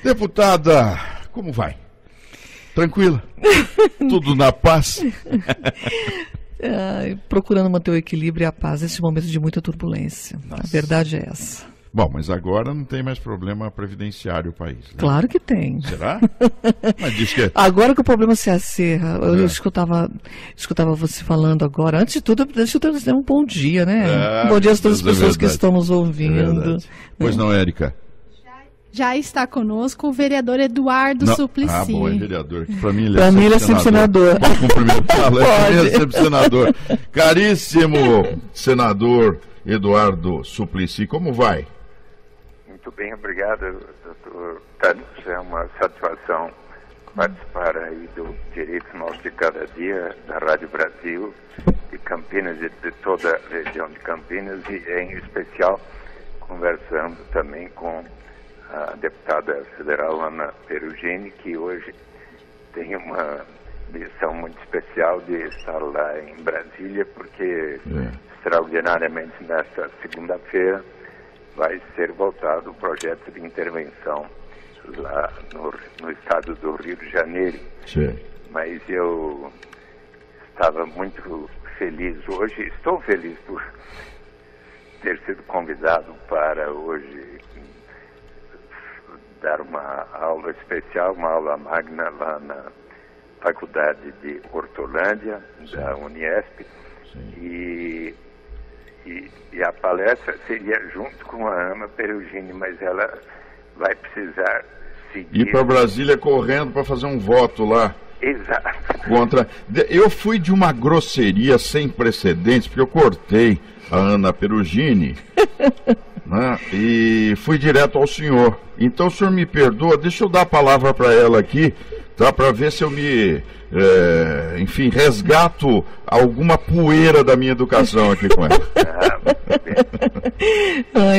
Deputada, como vai? Tranquila? Tudo na paz? Procurando manter o equilíbrio e a paz nesse momento de muita turbulência. Nossa. A verdade é essa. Bom, mas agora não tem mais problema previdenciário o país, né? Claro que tem. Será? Mas diz que... Agora que o problema se acerra, eu escutava você falando agora. Antes de tudo, deixa eu dizer um bom dia, né? Bom dia a todas as pessoas que estão nos ouvindo. Pois não, Érica? Já está conosco o vereador Eduardo Suplicy. Ah, bom, é vereador. Para mim, ele é sempre senador. Pode cumprimentá-lo, ele é sempre senador. Caríssimo senador Eduardo Suplicy, como vai? Muito bem, obrigado, doutor Tânis. É uma satisfação participar aí do Direito Nosso de Cada Dia, da Rádio Brasil, de Campinas e de toda a região de Campinas, e em especial conversando também com a deputada federal Ana Perugini, que hoje tem uma missão muito especial de estar lá em Brasília, porque extraordinariamente nesta segunda-feira vai ser votado o projeto de intervenção lá no estado do Rio de Janeiro. Sim. Mas eu estava muito feliz hoje, estou feliz por ter sido convidado para hoje dar uma aula especial, uma aula magna lá na Faculdade de Hortolândia, da Uniesp. E a palestra seria junto com a Ana Perugini, mas ela vai precisar seguir... Ir para Brasília correndo para fazer um voto lá. Exato. Contra... Eu fui de uma grosseria sem precedentes, porque eu cortei a Ana Perugini, né, e fui direto ao senhor. Então o senhor me perdoa, deixa eu dar a palavra para ela aqui, tá, para ver se eu me... enfim, resgato alguma poeira da minha educação aqui com ela.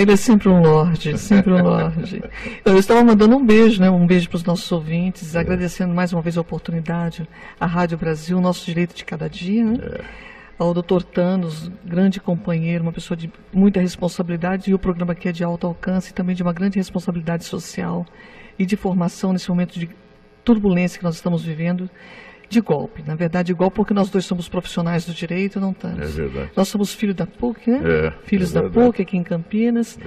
Ele é sempre um lorde, sempre um lorde. Eu estava mandando um beijo, né? Um beijo para os nossos ouvintes, agradecendo mais uma vez a oportunidade, à Rádio Brasil, nosso direito de cada dia, né? Ao Dr. Thanos, grande companheiro, uma pessoa de muita responsabilidade, e o programa aqui é de alto alcance e também de uma grande responsabilidade social e de formação nesse momento de turbulência que nós estamos vivendo. De golpe, na verdade, de golpe, porque nós dois somos profissionais do direito, não estamos. É verdade. Nós somos filhos da PUC, né? Filhos da PUC aqui em Campinas.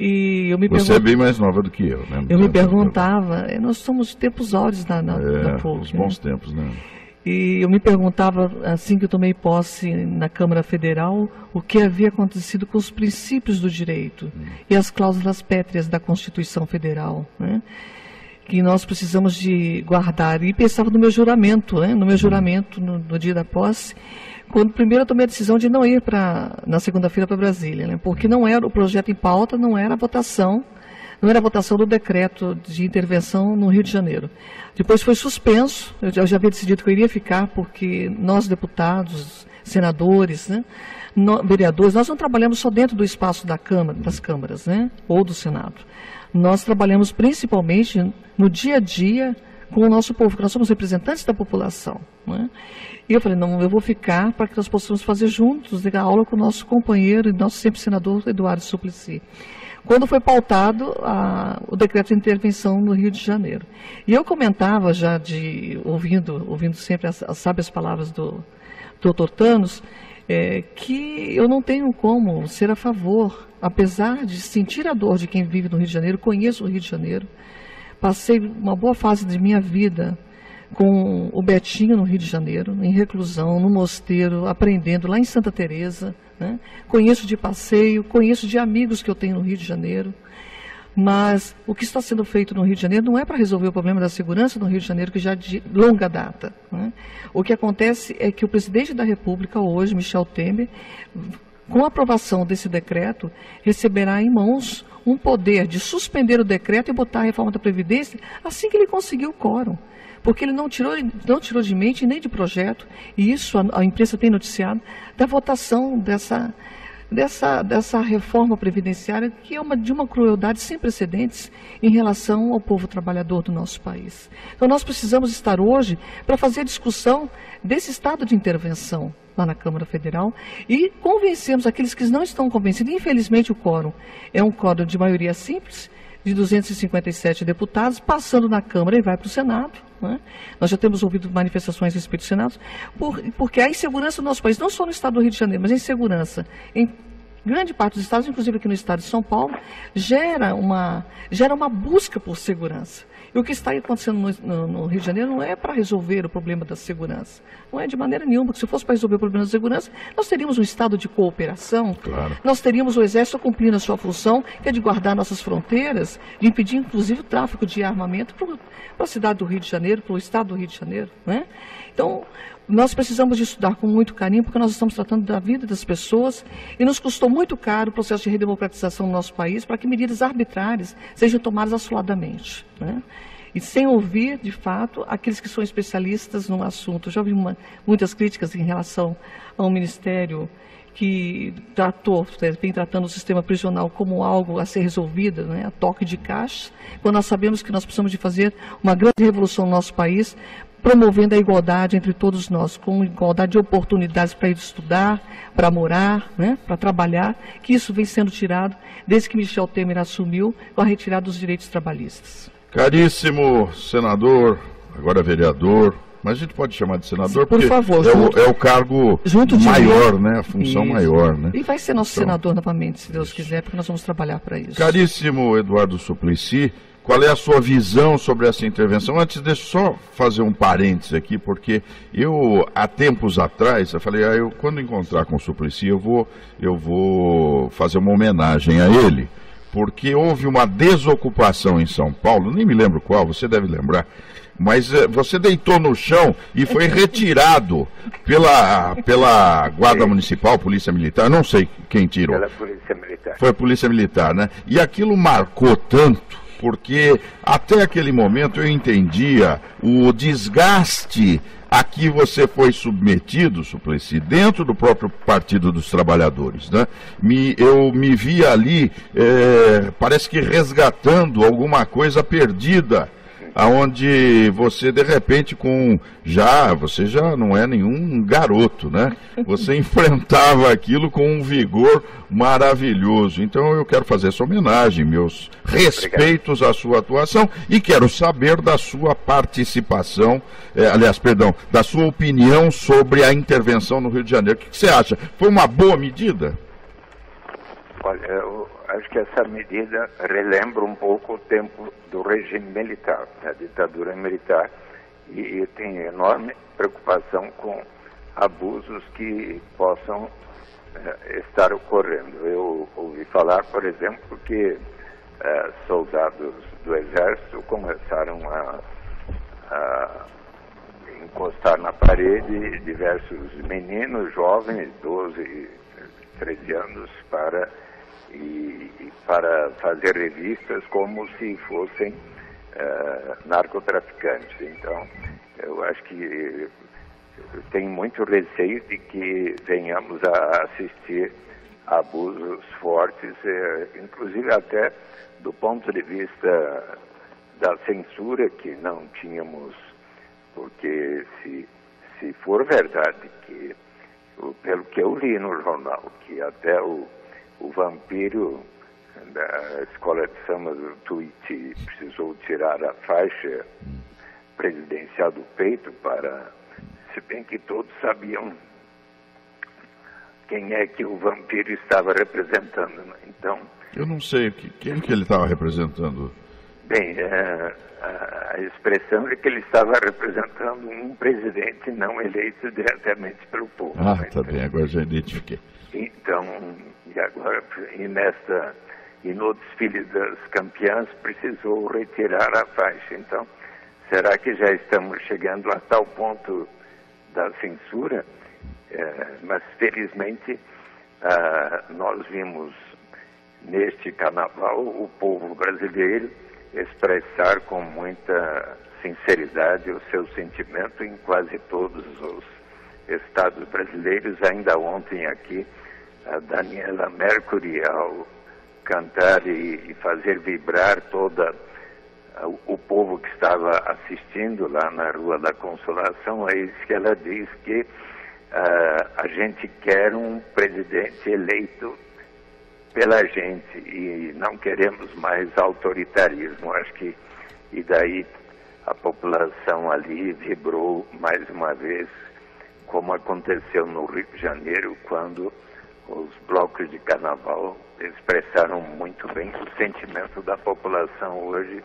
E eu me Você é bem mais nova do que eu, né? Eu me perguntava, nós somos de tempos áureos na PUC. Os bons tempos, né? E eu me perguntava, assim que eu tomei posse na Câmara Federal, o que havia acontecido com os princípios do direito e as cláusulas pétreas da Constituição Federal, né? Que nós precisamos de guardar. E pensava no meu juramento, né? No meu juramento, no dia da posse, quando primeiro eu tomei a decisão de não ir na segunda-feira para Brasília, né? Porque não era o projeto em pauta, não era a votação do decreto de intervenção no Rio de Janeiro. Depois foi suspenso, eu já havia decidido que eu iria ficar, porque nós deputados, senadores, né? Vereadores, nós não trabalhamos só dentro do espaço das câmaras, né? Ou do Senado. Nós trabalhamos principalmente no dia a dia com o nosso povo, porque nós somos representantes da população, né? E eu falei, não, eu vou ficar para que nós possamos fazer juntos a aula com o nosso companheiro e nosso sempre senador Eduardo Suplicy. Quando foi pautado o decreto de intervenção no Rio de Janeiro. E eu comentava já, ouvindo sempre as sábias palavras do Dr. Thanos, que eu não tenho como ser a favor, apesar de sentir a dor de quem vive no Rio de Janeiro, conheço o Rio de Janeiro, passei uma boa fase de minha vida com o Betinho no Rio de Janeiro, em reclusão, no mosteiro, aprendendo lá em Santa Teresa, né? Conheço de passeio, conheço de amigos que eu tenho no Rio de Janeiro, mas o que está sendo feito no Rio de Janeiro não é para resolver o problema da segurança no Rio de Janeiro, que já é de longa data, né? O que acontece é que o presidente da República hoje, Michel Temer, com a aprovação desse decreto, receberá em mãos um poder de suspender o decreto e botar a reforma da Previdência assim que ele conseguir o quórum. Porque ele não tirou de mente nem de projeto, e isso a imprensa tem noticiado, da votação dessa reforma previdenciária, que é de uma crueldade sem precedentes em relação ao povo trabalhador do nosso país. Então nós precisamos estar hoje para fazer a discussão desse estado de intervenção lá na Câmara Federal e convencermos aqueles que não estão convencidos. Infelizmente o quórum é um quórum de maioria simples, de 257 deputados, passando na Câmara e vai para o Senado. Né? Nós já temos ouvido manifestações a respeito do Senado, porque a insegurança do nosso país, não só no estado do Rio de Janeiro, mas a insegurança em grande parte dos estados, inclusive aqui no estado de São Paulo, gera uma busca por segurança. E o que está acontecendo no Rio de Janeiro não é para resolver o problema da segurança. Não é de maneira nenhuma, porque se fosse para resolver o problema da segurança, nós teríamos um estado de cooperação, Claro. nós teríamos o Exército cumprindo a sua função, que é de guardar nossas fronteiras, de impedir inclusive o tráfico de armamento para a cidade do Rio de Janeiro, para o estado do Rio de Janeiro. Né? Então, nós precisamos de estudar com muito carinho, porque nós estamos tratando da vida das pessoas e nos custou muito caro o processo de redemocratização no nosso país para que medidas arbitrárias sejam tomadas assoladamente. Né? E sem ouvir, de fato, aqueles que são especialistas no assunto. Eu já ouvi muitas críticas em relação ao Ministério que vem tratando o sistema prisional como algo a ser resolvido, né, a toque de caixa, quando nós sabemos que nós precisamos de fazer uma grande revolução no nosso país, promovendo a igualdade entre todos nós, com igualdade de oportunidades para ir estudar, para morar, né, para trabalhar, que isso vem sendo tirado desde que Michel Temer assumiu com a retirada dos direitos trabalhistas. Caríssimo senador, agora vereador, mas a gente pode chamar de senador Por porque favor, é o cargo maior, né? A função Isso. maior, né? E vai ser nosso Então, senador novamente, se Deus quiser, porque nós vamos trabalhar para isso. Caríssimo Eduardo Suplicy, qual é a sua visão sobre essa intervenção? Antes, deixa eu só fazer um parênteses aqui, porque eu, há tempos atrás, eu falei, quando encontrar com o Suplicy, eu vou fazer uma homenagem a ele, porque houve uma desocupação em São Paulo, nem me lembro qual, você deve lembrar, mas você deitou no chão e foi retirado pela Guarda Municipal, Polícia Militar, não sei quem tirou. Pela Polícia Militar. Foi a Polícia Militar, né? E aquilo marcou tanto, porque até aquele momento eu entendia o desgaste a que você foi submetido, Suplicy, dentro do próprio Partido dos Trabalhadores, né? Eu me via ali, parece que resgatando alguma coisa perdida, aonde você de repente você já não é nenhum garoto, né? Você enfrentava aquilo com um vigor maravilhoso. Então eu quero fazer essa homenagem, meus respeitos à sua atuação e quero saber da sua participação, da sua opinião sobre a intervenção no Rio de Janeiro. O que você acha? Foi uma boa medida? Olha, eu acho que essa medida relembra um pouco o tempo do regime militar, da ditadura militar, e eu tenho enorme preocupação com abusos que possam estar ocorrendo. Eu ouvi falar, por exemplo, que soldados do Exército começaram a encostar na parede diversos meninos jovens, 12, 13 anos, para fazer revistas como se fossem narcotraficantes. Então, eu acho que eu tenho muito receio de que venhamos a assistir a abusos fortes, inclusive até do ponto de vista da censura, que não tínhamos, porque se for verdade que, pelo que eu li no jornal, que até o vampiro da escola de samba do Tuiuti precisou tirar a faixa presidencial do peito se bem que todos sabiam quem é que o vampiro estava representando, né? Então, eu não sei quem que ele estava representando. Bem, a expressão é que ele estava representando um presidente não eleito diretamente pelo povo. Ah, tá bem, agora já identifiquei. Então, e agora, e no desfile das campeãs, precisou retirar a faixa. Então, será que já estamos chegando a tal ponto da censura? Mas, felizmente, nós vimos neste carnaval o povo brasileiro expressar com muita sinceridade o seu sentimento em quase todos os estados brasileiros. Ainda ontem aqui, a Daniela Mercury, ao cantar e fazer vibrar todo o povo que estava assistindo lá na Rua da Consolação, é isso que ela diz, que a gente quer um presidente eleito pela gente e não queremos mais autoritarismo. Acho que, e daí a população ali vibrou mais uma vez, como aconteceu no Rio de Janeiro, quando os blocos de carnaval expressaram muito bem o sentimento da população hoje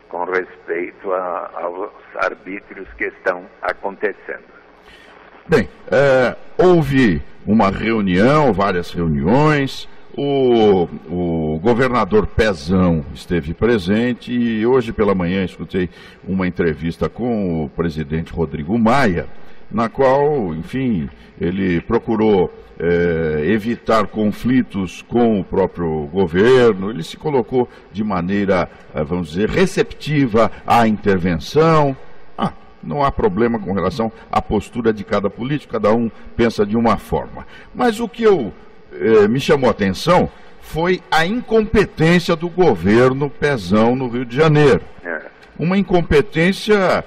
com respeito aos arbítrios que estão acontecendo. Bem, houve uma reunião, várias reuniões, o governador Pezão esteve presente e hoje pela manhã escutei uma entrevista com o presidente Rodrigo Maia, na qual, enfim, ele procurou evitar conflitos com o próprio governo, ele se colocou de maneira, vamos dizer, receptiva à intervenção. Não há problema com relação à postura de cada político, cada um pensa de uma forma. Mas o que me chamou a atenção foi a incompetência do governo Pezão no Rio de Janeiro. Uma incompetência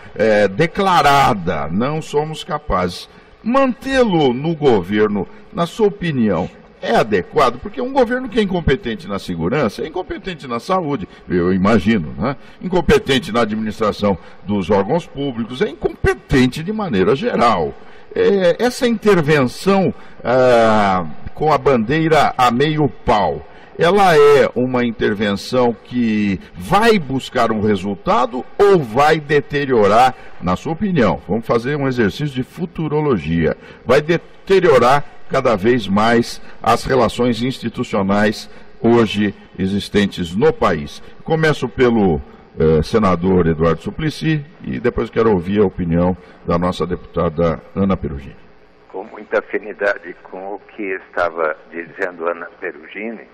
declarada, não somos capazes. Mantê-lo no governo, na sua opinião, é adequado? Porque um governo que é incompetente na segurança é incompetente na saúde, eu imagino, né? Incompetente na administração dos órgãos públicos, é incompetente de maneira geral. Essa intervenção com a bandeira a meio pau, ela é uma intervenção que vai buscar um resultado ou vai deteriorar, na sua opinião, vamos fazer um exercício de futurologia, vai deteriorar cada vez mais as relações institucionais hoje existentes no país? Começo pelo senador Eduardo Suplicy e depois quero ouvir a opinião da nossa deputada Ana Perugini. Com muita afinidade com o que estava dizendo Ana Perugini,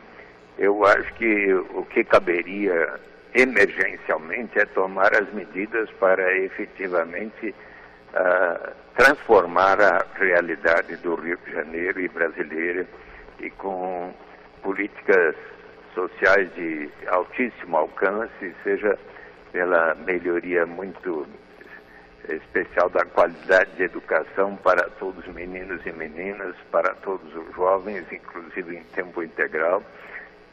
eu acho que o que caberia emergencialmente é tomar as medidas para efetivamente transformar a realidade do Rio de Janeiro e brasileira, e com políticas sociais de altíssimo alcance, seja pela melhoria muito especial da qualidade de educação para todos os meninos e meninas, para todos os jovens, inclusive em tempo integral.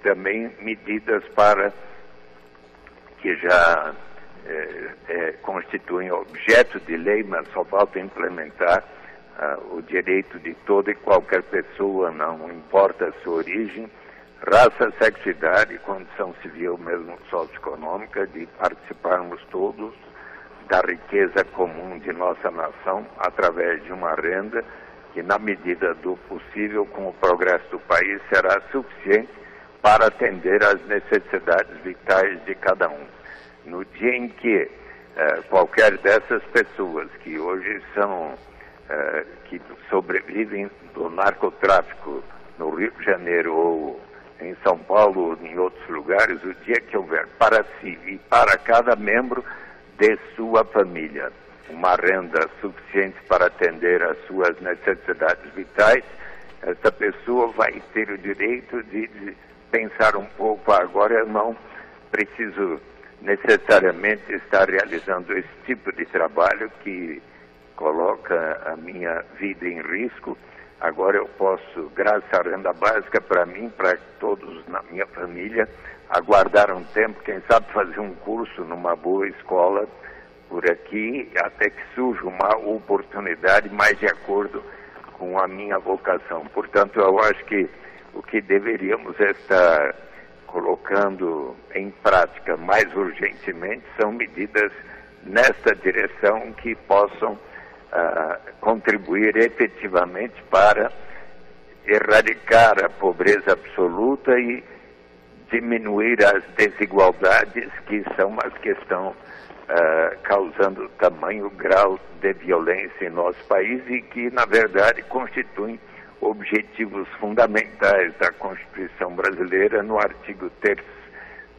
Também medidas para que já constituem objeto de lei, mas só falta implementar o direito de toda e qualquer pessoa, não importa a sua origem, raça, sexo, idade, condição civil, mesmo socioeconômica, de participarmos todos da riqueza comum de nossa nação através de uma renda que, na medida do possível, com o progresso do país, será suficiente para atender às necessidades vitais de cada um. No dia em que qualquer dessas pessoas que hoje que sobrevivem do narcotráfico no Rio de Janeiro ou em São Paulo ou em outros lugares, o dia que houver para si e para cada membro de sua família uma renda suficiente para atender às suas necessidades vitais, essa pessoa vai ter o direito de pensar um pouco: agora eu não preciso necessariamente estar realizando esse tipo de trabalho que coloca a minha vida em risco. Agora eu posso, graças à renda básica, para mim, para todos na minha família, aguardar um tempo, quem sabe fazer um curso numa boa escola por aqui, até que surja uma oportunidade mais de acordo com a minha vocação. Portanto, eu acho que o que deveríamos estar colocando em prática mais urgentemente são medidas nesta direção que possam contribuir efetivamente para erradicar a pobreza absoluta e diminuir as desigualdades que são as que estão causando tamanho grau de violência em nosso país e que, na verdade, constituem objetivos fundamentais da Constituição brasileira. No artigo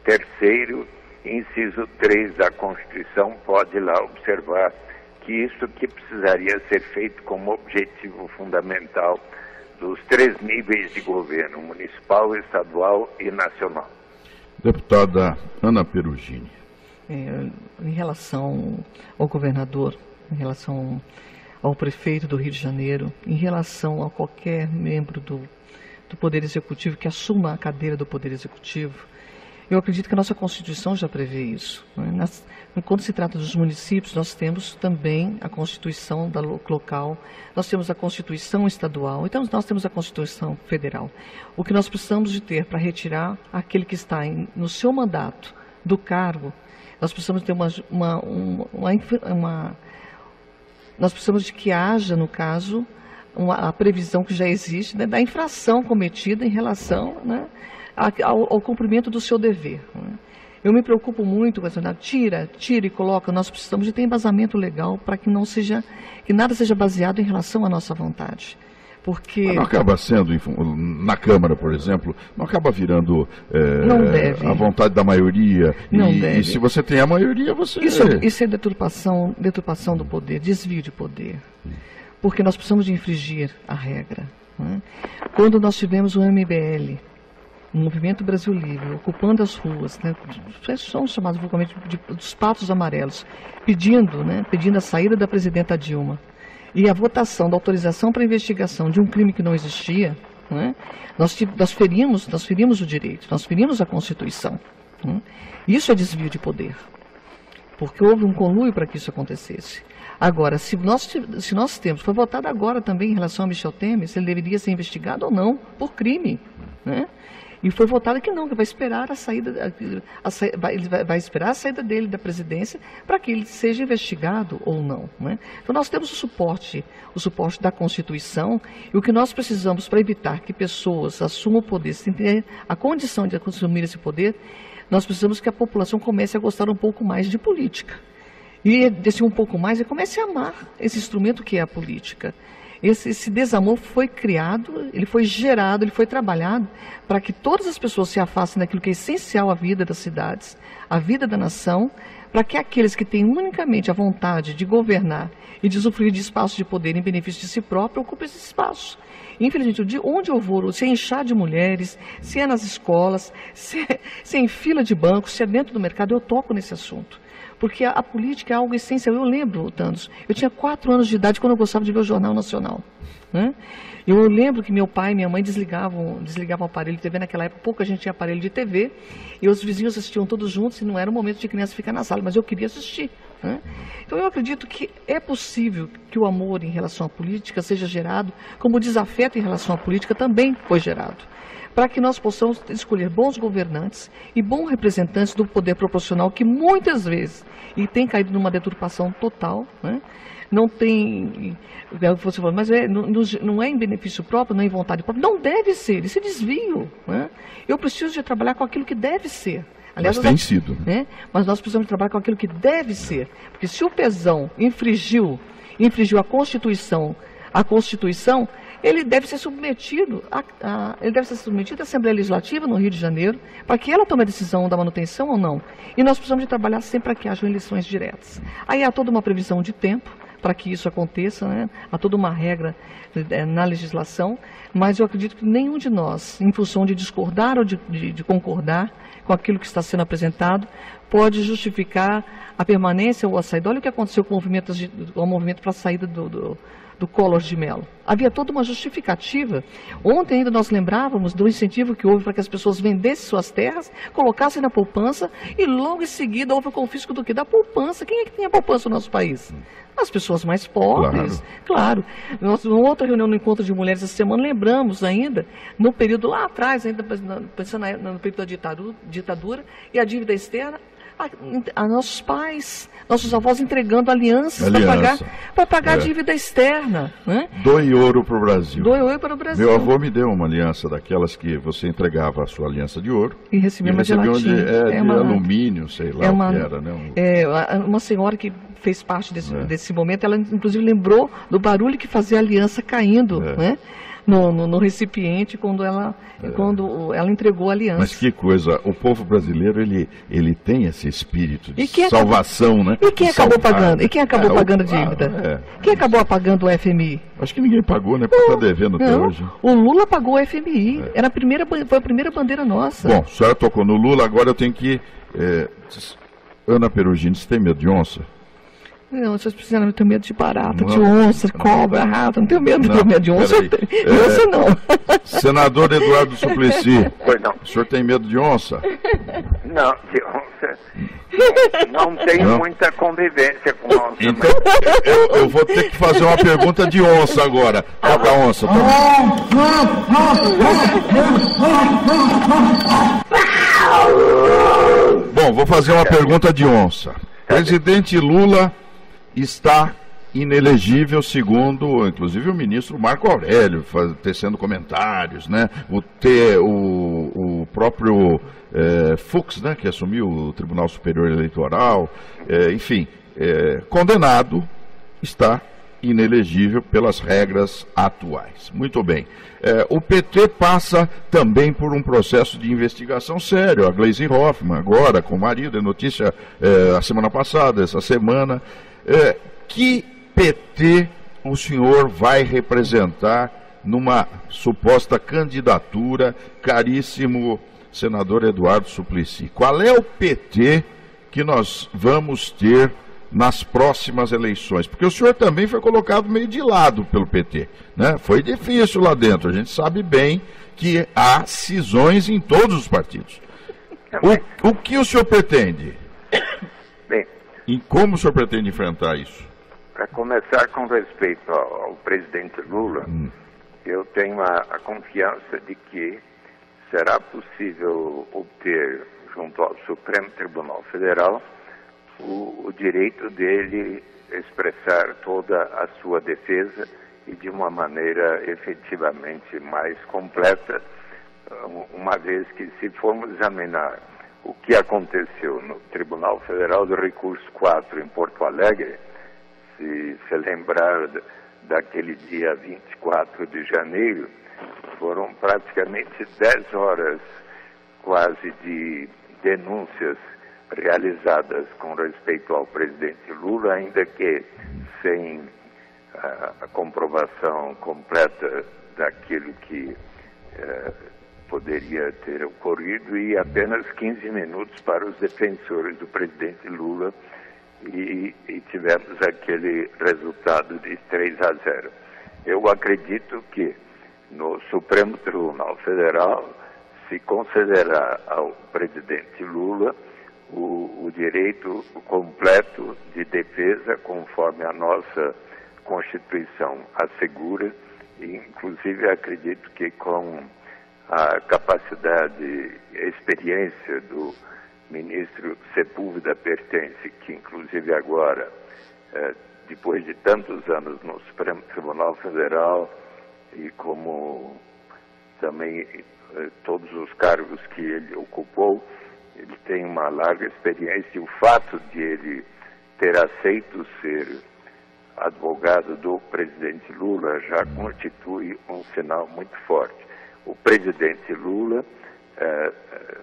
3º, inciso 3 da Constituição, pode lá observar que isso que precisaria ser feito como objetivo fundamental dos 3 níveis de governo: municipal, estadual e nacional. Deputada Ana Perugini. Em relação ao governador, em relação ao prefeito do Rio de Janeiro, em relação a qualquer membro do Poder Executivo, que assuma a cadeira do Poder Executivo. Eu acredito que a nossa Constituição já prevê isso. Né? Quando se trata dos municípios, nós temos também a Constituição local, nós temos a Constituição estadual, então nós temos a Constituição federal. O que nós precisamos de ter para retirar aquele que está no seu mandato do cargo, nós precisamos ter nós precisamos de que haja, no caso, a previsão que já existe, né, da infração cometida em relação, né, ao cumprimento do seu dever. Né. Eu me preocupo muito com essa, tira e coloca, nós precisamos de ter embasamento legal para que nada seja baseado em relação à nossa vontade. Porque... Mas não acaba sendo, na Câmara, por exemplo, não acaba virando a vontade da maioria. Não deve. E se você tem a maioria, você... Isso é deturpação do poder, desvio de poder. Porque nós precisamos de infringir a regra. Né? Quando nós tivemos o MBL, o Movimento Brasil Livre, ocupando as ruas, né, são chamados vulgarmente dos patos amarelos, pedindo a saída da presidenta Dilma, e a votação da autorização para investigação de um crime que não existia, né, nós ferimos o direito, nós ferimos a Constituição. Né? Isso é desvio de poder, porque houve um conluio para que isso acontecesse. Agora, se nós temos, foi votado agora também em relação a Michel Temer, se ele deveria ser investigado ou não por crime, né? E foi votado que não, que vai esperar ele vai esperar a saída dele da presidência para que ele seja investigado ou não. Né? Então nós temos o suporte da Constituição, e o que nós precisamos para evitar que pessoas assumam o poder, sem ter a condição de assumir esse poder, nós precisamos que a população comece a gostar um pouco mais de política. E desse um pouco mais, e comece a amar esse instrumento que é a política. Esse desamor foi criado, ele foi gerado, ele foi trabalhado para que todas as pessoas se afastem daquilo que é essencial à vida das cidades, à vida da nação, para que aqueles que têm unicamente a vontade de governar e de usufruir de espaços de poder em benefício de si próprio, ocupem esse espaço. Infelizmente, de onde eu vou, se é em chá de mulheres, se é nas escolas, se é em fila de banco, se é dentro do mercado, eu toco nesse assunto. Porque a política é algo essencial. Eu lembro, Thanos, eu tinha 4 anos de idade quando eu gostava de ver o Jornal Nacional. Né? Eu lembro que meu pai e minha mãe desligavam o aparelho de TV. Naquela época, pouca gente tinha aparelho de TV. E os vizinhos assistiam todos juntos e não era o momento de criança ficar na sala, mas eu queria assistir. Né? Então eu acredito que é possível que o amor em relação à política seja gerado, como o desafeto em relação à política também foi gerado, para que nós possamos escolher bons governantes e bons representantes do poder proporcional, que muitas vezes, e tem caído numa deturpação total, né? Não tem, você falou, mas não é em benefício próprio, não é em vontade própria, não deve ser, esse desvio. Né? Eu preciso de trabalhar com aquilo que deve ser. Aliás, mas tem sido. Né? Mas nós precisamos trabalhar com aquilo que deve ser, porque se o Pezão infringiu a Constituição, ele deve ser submetido à Assembleia Legislativa no Rio de Janeiro, para que ela tome a decisão da manutenção ou não. E nós precisamos de trabalhar sempre para que hajam eleições diretas. Aí há toda uma previsão de tempo para que isso aconteça, né? Há toda uma regra na legislação, mas eu acredito que nenhum de nós, em função de discordar ou de concordar com aquilo que está sendo apresentado, pode justificar a permanência ou a saída. Olha o que aconteceu com o movimento para a saída do Collor de Mello. Havia toda uma justificativa. Ontem ainda nós lembrávamos do incentivo que houve para que as pessoas vendessem suas terras, colocassem na poupança, e logo em seguida houve o confisco do quê? Da poupança. Quem é que tem a poupança no nosso país? As pessoas mais pobres, claro. Nós, numa outra reunião no Encontro de Mulheres essa semana, lembramos ainda, no período lá atrás, ainda pensando no período da ditadura e a dívida externa, a nossos pais, nossos avós entregando alianças para pagar a dívida externa. Né? Doe ouro para o Brasil. Doe ouro para o Brasil. Meu avô me deu uma aliança daquelas que você entregava a sua aliança de ouro e recebia uma de latinha. De alumínio, sei lá o que era. Né? Uma senhora que fez parte desse momento, ela inclusive lembrou do barulho que fazia a aliança caindo, né? No recipiente quando ela entregou a aliança. Mas que coisa, o povo brasileiro ele tem esse espírito de salvação, né? E quem acabou pagando? E quem acabou pagando a dívida? Quem acabou pagando o FMI? Acho que ninguém pagou, né? Porque está devendo até hoje. O Lula pagou o FMI. Foi a primeira bandeira nossa. Bom, a senhora tocou no Lula, agora eu tenho que... Ana Perugini, você tem medo de onça? Não, vocês precisam, eu tenho medo de barata, de Não. onça, de cobra, rato. Não tenho medo, Não, tenho medo de onça. peraí. De onça não. Senador Eduardo Suplicy, Pois não. o senhor tem medo de onça? Não, de onça. Não tenho Não? muita convivência com onça. Então, eu vou ter que fazer uma pergunta de onça agora. Toca a onça. Bom, vou fazer uma pergunta de onça. Presidente Lula está inelegível, segundo, inclusive, o ministro Marco Aurélio, tecendo comentários, né? O próprio Fux, né, que assumiu o Tribunal Superior Eleitoral, enfim, condenado, está inelegível pelas regras atuais. Muito bem. O PT passa também por um processo de investigação sério. A Gleisi Hoffmann, agora, com o marido, é notícia a semana passada, essa semana. Que PT o senhor vai representar numa suposta candidatura, caríssimo senador Eduardo Suplicy? Qual é o PT que nós vamos ter nas próximas eleições? Porque o senhor também foi colocado meio de lado pelo PT, né? Foi difícil lá dentro, a gente sabe bem que há cisões em todos os partidos. O que o senhor pretende? Bem, E como o senhor pretende enfrentar isso? para começar com respeito ao presidente Lula, eu tenho a confiança de que será possível obter, junto ao Supremo Tribunal Federal, o direito dele expressar toda a sua defesa e de uma maneira efetivamente mais completa, uma vez que, se formos examinar o que aconteceu no Tribunal Federal do Recurso 4 em Porto Alegre, se lembrar daquele dia 24 de janeiro, foram praticamente 10 horas quase de denúncias realizadas com respeito ao presidente Lula, ainda que sem a comprovação completa daquilo que poderia ter ocorrido, e apenas 15 minutos para os defensores do presidente Lula, e tivemos aquele resultado de 3-0. Eu acredito que no Supremo Tribunal Federal se concederá ao presidente Lula o direito completo de defesa, conforme a nossa Constituição assegura, e inclusive acredito que com a capacidade e experiência do ministro Sepúlveda Pertence, que inclusive agora, depois de tantos anos no Supremo Tribunal Federal, e como também todos os cargos que ele ocupou, ele tem uma larga experiência, e o fato de ele ter aceito ser advogado do presidente Lula já constitui um sinal muito forte. O presidente Lula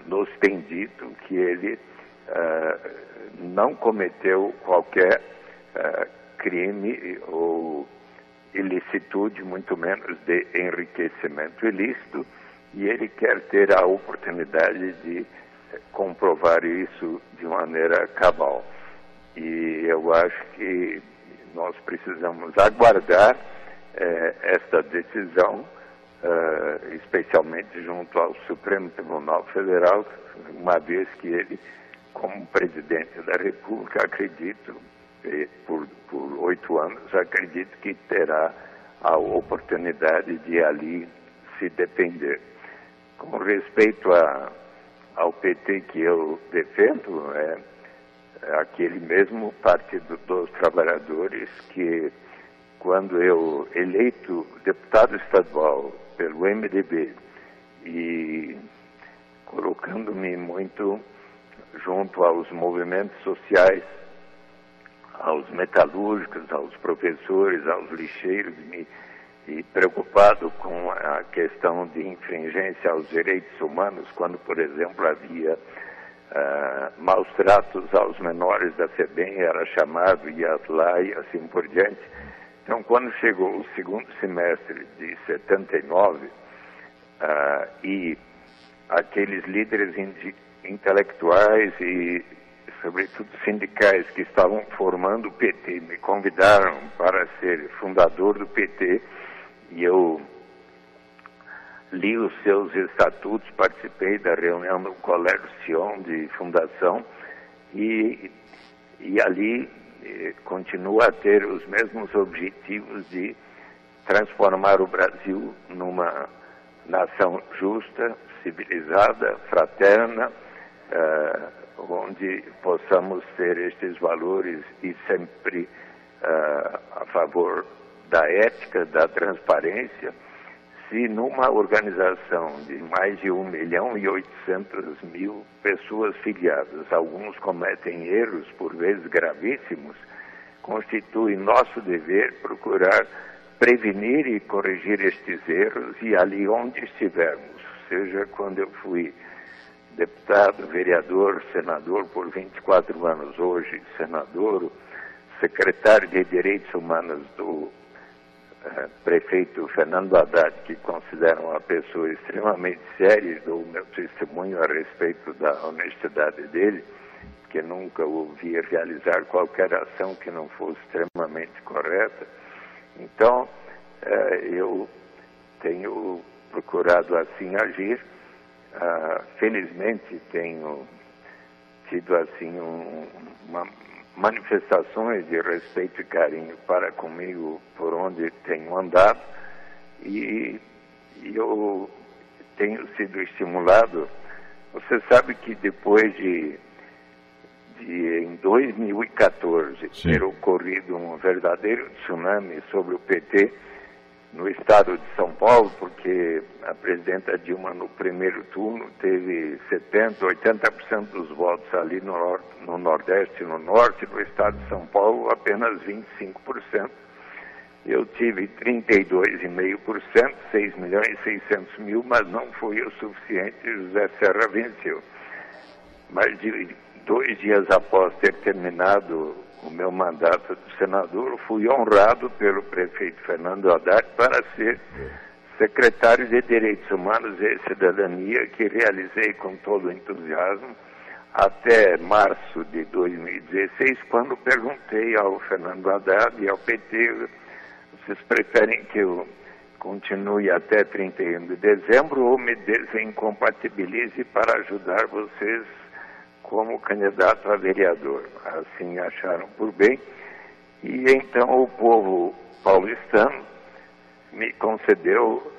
nos tem dito que ele não cometeu qualquer crime ou ilicitude, muito menos de enriquecimento ilícito, e ele quer ter a oportunidade de comprovar isso de maneira cabal. E eu acho que nós precisamos aguardar esta decisão, especialmente junto ao Supremo Tribunal Federal, uma vez que ele, como presidente da República, acredito, por 8 anos, acredito que terá a oportunidade de ali se defender. Com respeito ao PT que eu defendo, é aquele mesmo Partido dos Trabalhadores que, quando eu eleito deputado estadual pelo MDB e colocando-me muito junto aos movimentos sociais, aos metalúrgicos, aos professores, aos lixeiros, e preocupado com a questão de infringência aos direitos humanos, quando, por exemplo, havia maus tratos aos menores da FEBEM, era chamado, ia lá e assim por diante. Então, quando chegou o segundo semestre de 79, e aqueles líderes intelectuais e sobretudo sindicais, que estavam formando o PT. Me convidaram para ser fundador do PT e eu li os seus estatutos, participei da reunião no Colégio Sion de fundação e ali continua a ter os mesmos objetivos de transformar o Brasil numa nação justa, civilizada, fraterna, onde possamos ter estes valores e sempre a favor da ética, da transparência. Se numa organização de mais de 1.800.000 pessoas filiadas, alguns cometem erros, por vezes gravíssimos, constitui nosso dever procurar prevenir e corrigir estes erros e ali onde estivermos, seja quando eu fui deputado, vereador, senador por 24 anos, hoje senador, secretário de Direitos Humanos do prefeito Fernando Haddad, que considero uma pessoa extremamente séria, dou o meu testemunho a respeito da honestidade dele, que nunca ouvi realizar qualquer ação que não fosse extremamente correta. Então, eu tenho procurado assim agir. Felizmente tenho tido assim manifestações de respeito e carinho para comigo por onde tenho andado e eu tenho sido estimulado. Você sabe que depois de em 2014 Sim. ter ocorrido um verdadeiro tsunami sobre o PT no estado de São Paulo, porque a presidenta Dilma no primeiro turno teve 70%, 80% dos votos ali no Nordeste e no Norte, no estado de São Paulo apenas 25%. Eu tive 32,5%, 6.600.000, mas não foi o suficiente, José Serra venceu. Mas 2 dias após ter terminado o meu mandato de senador, fui honrado pelo prefeito Fernando Haddad para ser secretário de Direitos Humanos e Cidadania, que realizei com todo o entusiasmo até março de 2016, quando perguntei ao Fernando Haddad e ao PT, vocês preferem que eu continue até 31 de dezembro ou me desincompatibilize para ajudar vocês como candidato a vereador? Assim acharam por bem. E então o povo paulistano me concedeu,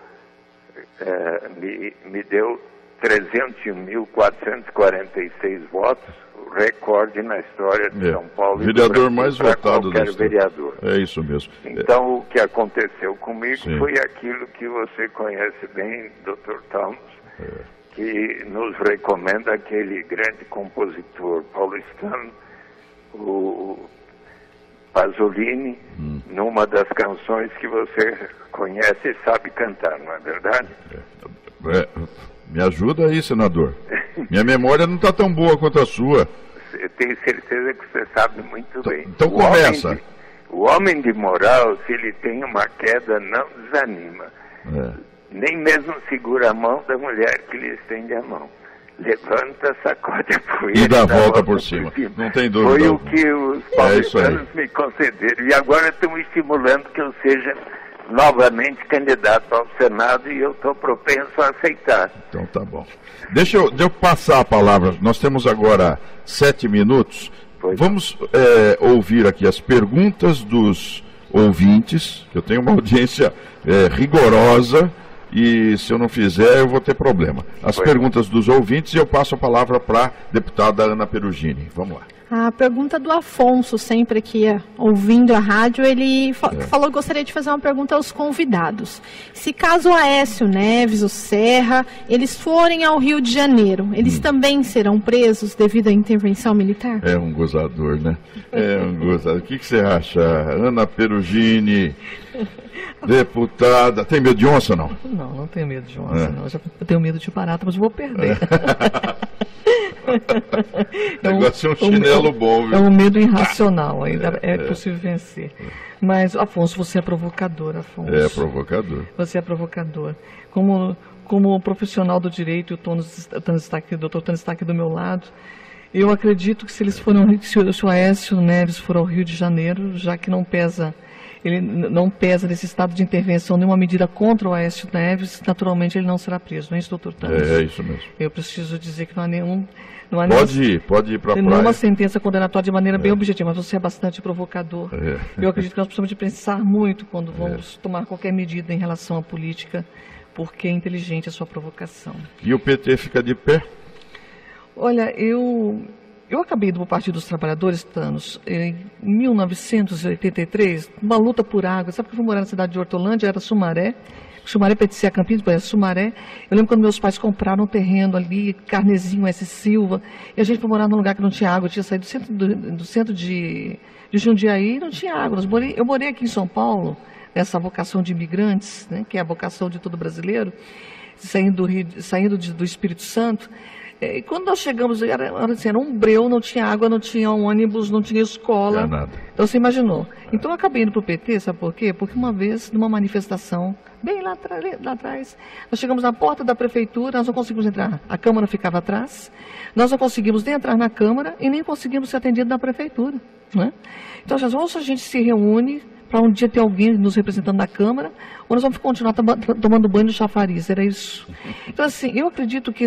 me deu 301.446 votos, o recorde na história de São Paulo. Vereador mais votado qualquer vereador. É isso mesmo. Então o que aconteceu comigo Sim. foi aquilo que você conhece bem, Dr. Towns, que nos recomenda aquele grande compositor paulistano, o Pasolini, numa das canções que você conhece e sabe cantar, não é verdade? Me ajuda aí, senador. Minha memória não está tão boa quanto a sua. Eu tenho certeza que você sabe muito bem. Então começa. O homem de moral, se ele tem uma queda, não desanima. Nem mesmo segura a mão da mulher que lhe estende a mão. Levanta, sacode a poeira E dá a volta por cima. Não tem dúvida. Foi o que os paulistanos me concederam. E agora estão me estimulando que eu seja novamente candidato ao Senado e eu estou propenso a aceitar. Então tá bom. Deixa eu passar a palavra. Nós temos agora 7 minutos. Vamos ouvir aqui as perguntas dos ouvintes, que eu tenho uma audiência rigorosa. E se eu não fizer, eu vou ter problema. As perguntas dos ouvintes e eu passo a palavra para a deputada Ana Perugini. Vamos lá. A pergunta do Afonso, sempre aqui ouvindo a rádio, ele falou que gostaria de fazer uma pergunta aos convidados. Se caso o Aécio Neves, o Serra, eles forem ao Rio de Janeiro, eles também serão presos devido à intervenção militar? É um gozador, né? É um gozador. O que você acha, Ana Perugini? Deputada, tem medo de onça, não? Não tenho medo de onça, não. Eu tenho medo de barata, mas vou perder. Negócio é um chinelo bom, viu? É um medo irracional, ainda é possível vencer. Mas, Afonso, você é provocador, Afonso. É provocador. Você é provocador. Como profissional do direito, o Dr. Tânis está aqui do meu lado, Eu acredito que se o Aécio Neves for ao Rio de Janeiro, já que ele não pesa nesse estado de intervenção nenhuma medida contra o Aécio Neves, naturalmente ele não será preso, não é isso, doutor Tânis? É isso mesmo. Eu preciso dizer que não há Pode ir para a praia. Nenhuma sentença condenatória de maneira bem objetiva, mas você é bastante provocador. Eu acredito que nós precisamos de pensar muito quando vamos tomar qualquer medida em relação à política, porque é inteligente a sua provocação. E o PT fica de pé? Olha, eu acabei do Partido dos Trabalhadores, Thanos, em 1983, uma luta por água. Sabe que eu fui morar na cidade de Hortolândia, era Sumaré. Sumaré pertencia a Campinas, depois Sumaré. Eu lembro quando meus pais compraram um terreno ali, Carnezinho, S. Silva, e a gente foi morar num lugar que não tinha água. Eu tinha saído do centro de Jundiaí e não tinha água. Eu morei aqui em São Paulo, nessa vocação de imigrantes, né, que é a vocação de todo brasileiro, saindo do Espírito Santo. E quando nós chegamos, era um breu, não tinha água, não tinha ônibus, não tinha escola. Não tinha nada. Então você imaginou. Então eu acabei indo para o PT, sabe por quê? Porque uma vez, numa manifestação, bem lá atrás, nós chegamos na porta da prefeitura, nós não conseguimos entrar. A Câmara ficava atrás, nós não conseguimos nem entrar na Câmara e nem conseguimos ser atendidos na prefeitura. Né? Então, ou a gente se reúne para um dia ter alguém nos representando na Câmara, ou nós vamos continuar tomando banho de chafariz, era isso. Então, assim, eu acredito que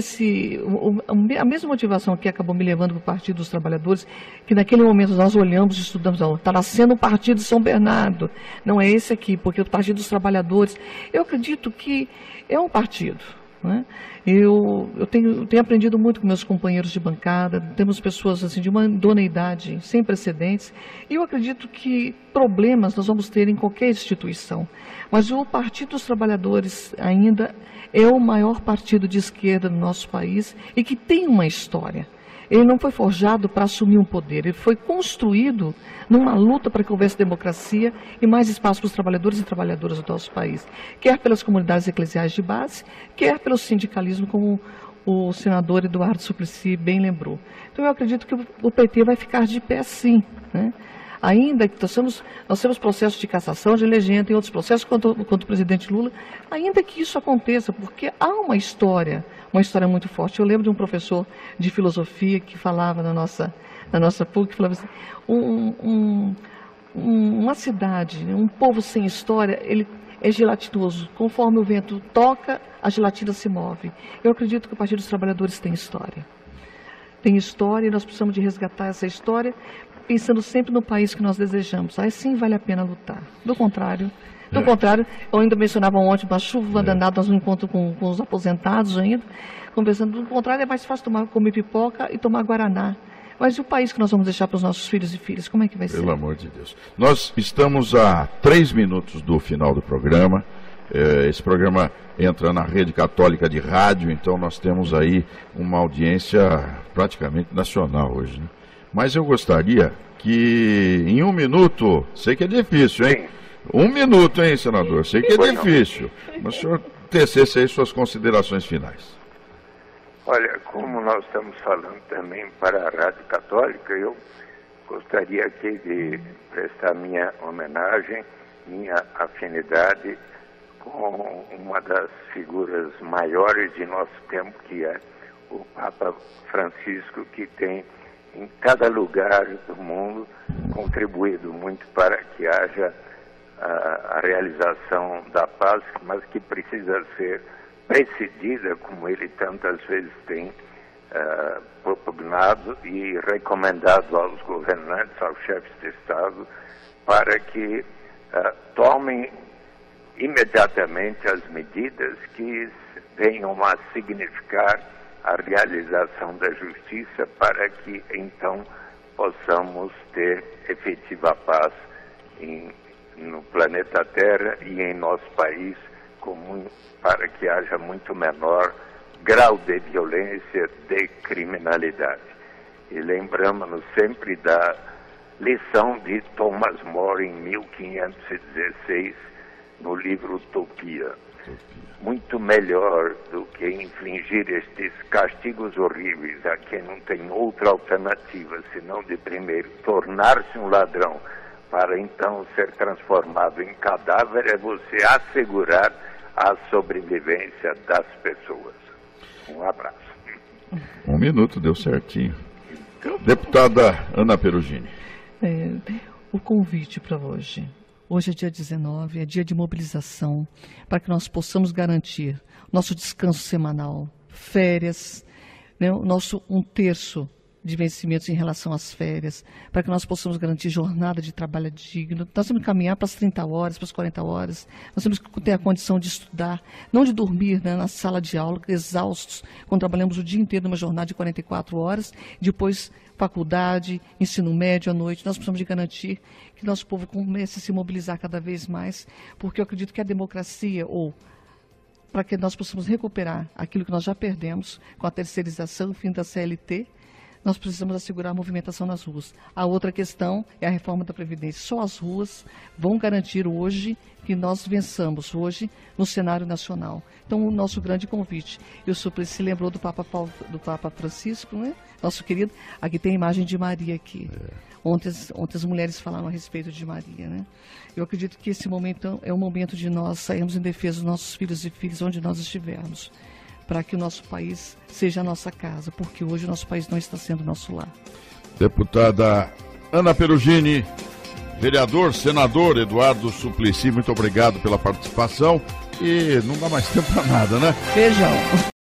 a mesma motivação que acabou me levando para o Partido dos Trabalhadores, que naquele momento nós olhamos e estudamos, está nascendo o Partido de São Bernardo, não é esse aqui, porque o Partido dos Trabalhadores, eu acredito que é um partido. Né? Eu tenho aprendido muito com meus companheiros de bancada, temos pessoas assim, de uma idoneidade sem precedentes, e eu acredito que problemas nós vamos ter em qualquer instituição, mas o Partido dos Trabalhadores ainda é o maior partido de esquerda do nosso país e que tem uma história. Ele não foi forjado para assumir um poder, ele foi construído numa luta para que houvesse democracia e mais espaço para os trabalhadores e trabalhadoras do nosso país, quer pelas comunidades eclesiais de base, quer pelo sindicalismo, como o senador Eduardo Suplicy bem lembrou. Então eu acredito que o PT vai ficar de pé sim, né? Ainda que nós temos processos de cassação de legenda e outros processos contra o presidente Lula, ainda que isso aconteça, porque há uma história muito forte. Eu lembro de um professor de filosofia que falava na nossa PUC, falava assim, uma cidade, um povo sem história, ele é gelatinoso. Conforme o vento toca, a gelatina se move. Eu acredito que o Partido dos Trabalhadores tem história. Tem história e nós precisamos de resgatar essa história, pensando sempre no país que nós desejamos. Aí sim vale a pena lutar. Do contrário, eu ainda mencionava ontem uma chuva danada, nós um encontro com os aposentados ainda, conversando. Do contrário, é mais fácil comer pipoca e tomar guaraná. Mas e o país que nós vamos deixar para os nossos filhos e filhas? Como é que vai ser? Pelo amor de Deus. Nós estamos a 3 minutos do final do programa. Esse programa entra na rede católica de rádio, então nós temos aí uma audiência praticamente nacional hoje, né? Mas eu gostaria que em 1 minuto, sei que é difícil, hein? 1 minuto, hein, senador? Sei que é difícil, mas o senhor tecesse aí suas considerações finais. Olha, como nós estamos falando também para a Rádio Católica, eu gostaria aqui de prestar minha homenagem, minha afinidade com uma das figuras maiores de nosso tempo, que é o Papa Francisco, que tem em cada lugar do mundo contribuído muito para que haja a realização da paz, mas que precisa ser precedida, como ele tantas vezes tem propugnado e recomendado aos governantes, aos chefes de Estado, para que tomem imediatamente as medidas que venham a significar a realização da justiça, para que então possamos ter efetiva paz no planeta Terra e em nosso país, para que haja muito menor grau de violência, de criminalidade. E lembramos-nos sempre da lição de Thomas More em 1516, no livro Utopia. Muito melhor do que infligir estes castigos horríveis a quem não tem outra alternativa senão de primeiro tornar-se um ladrão para então ser transformado em cadáver, é você assegurar a sobrevivência das pessoas. Um abraço. 1 minuto, deu certinho. Deputada Ana Perugini. O convite para hoje. Hoje é dia 19, é dia de mobilização para que nós possamos garantir nosso descanso semanal, férias, né, o nosso 1/3 de vencimentos em relação às férias, para que nós possamos garantir jornada de trabalho digno. Nós temos que caminhar para as 30 horas, para as 40 horas. Nós temos que ter a condição de estudar, não de dormir, né, na sala de aula, exaustos, quando trabalhamos o dia inteiro numa jornada de 44 horas, depois faculdade, ensino médio à noite. Nós precisamos de garantir que nosso povo comece a se mobilizar cada vez mais, porque eu acredito que a democracia, ou para que nós possamos recuperar aquilo que nós já perdemos com a terceirização, o fim da CLT, nós precisamos assegurar a movimentação nas ruas. A outra questão é a reforma da Previdência. Só as ruas vão garantir hoje que nós vençamos hoje no cenário nacional. Então, o nosso grande convite. O senhor se lembrou do Papa Francisco, né? Nosso querido. Aqui tem a imagem de Maria aqui. Ontem as mulheres falaram a respeito de Maria, né? Eu acredito que esse momento é o momento de nós sairmos em defesa dos nossos filhos e filhas onde nós estivermos, para que o nosso país seja a nossa casa, porque hoje o nosso país não está sendo nosso lar. Deputada Ana Perugini, vereador, senador Eduardo Suplicy, muito obrigado pela participação e não dá mais tempo para nada, né? Beijão.